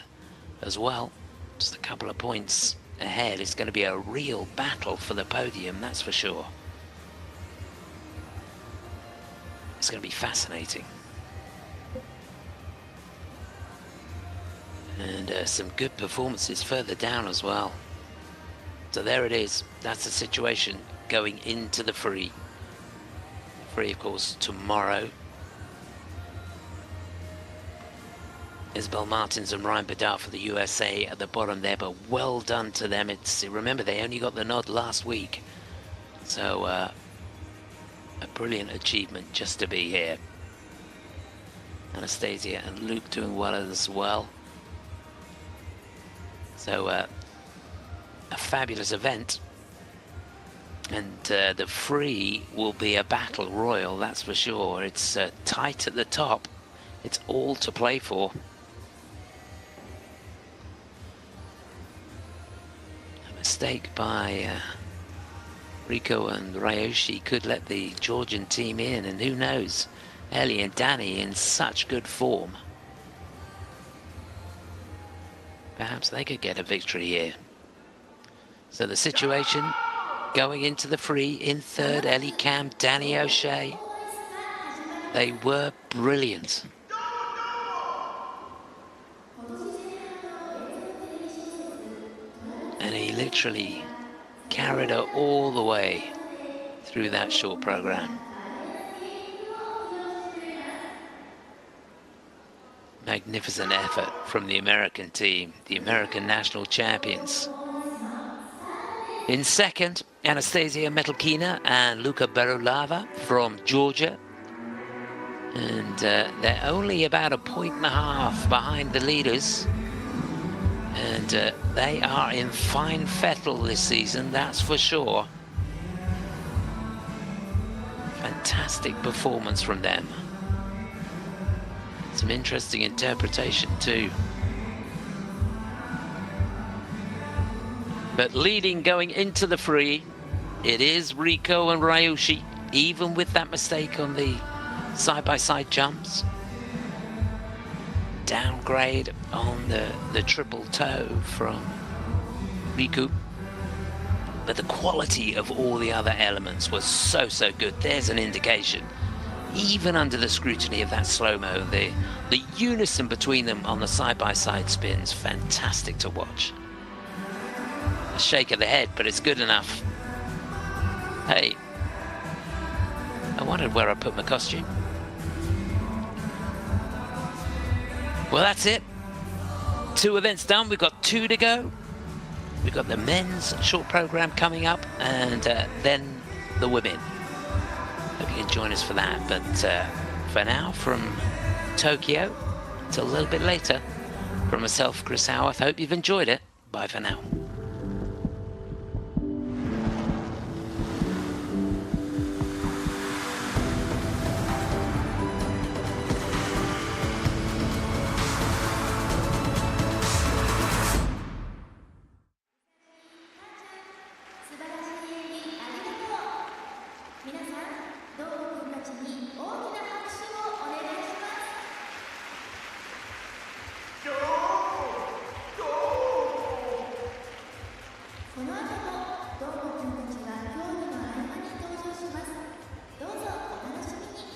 well. Just a couple of points ahead. It's going to be a real battle for the podium, that's for sure. It's going to be fascinating. And some good performances further down as well. So there it is. That's the situation going into the free. Free, of course, tomorrow. Isabel Martins and Ryan Bedard for the USA at the bottom there, but well done to them. Remember, they only got the nod last week. So a brilliant achievement just to be here. Anastasia and Luke doing well as well. So a fabulous event. And the free will be a battle royal, that's for sure. It's tight at the top. It's all to play for. A mistake by Rico and Ryoshi could let the Georgian team in, and who knows, Ellie and Danny in such good form. Perhaps they could get a victory here. So the situation going into the free in third, Ellie Cam, Danny O'Shea. They were brilliant. And he literally carried her all the way through that short program. Magnificent effort from the American team, the American national champions. In second, Anastasia Metelkina and Luka Berulava from Georgia. And they're only about a point and a half behind the leaders. And they are in fine fettle this season, that's for sure. Fantastic performance from them. Some interesting interpretation too. But leading going into the free, it is Rico and Ryoshi, even with that mistake on the side-by-side jumps. Downgrade on the triple toe from Riku. But the quality of all the other elements was so good. There's an indication. Even under the scrutiny of that slow-mo, the unison between them on the side-by-side spins, fantastic to watch. A shake of the head, but it's good enough. Hey, I wondered where I put my costume. Well, that's it. 2 events done. We've got 2 to go. We've got the men's short program coming up, and then the women. Hope you can join us for that. But for now, from Tokyo till a little bit later, from myself, Chris Howarth, hope you've enjoyed it. Bye for now.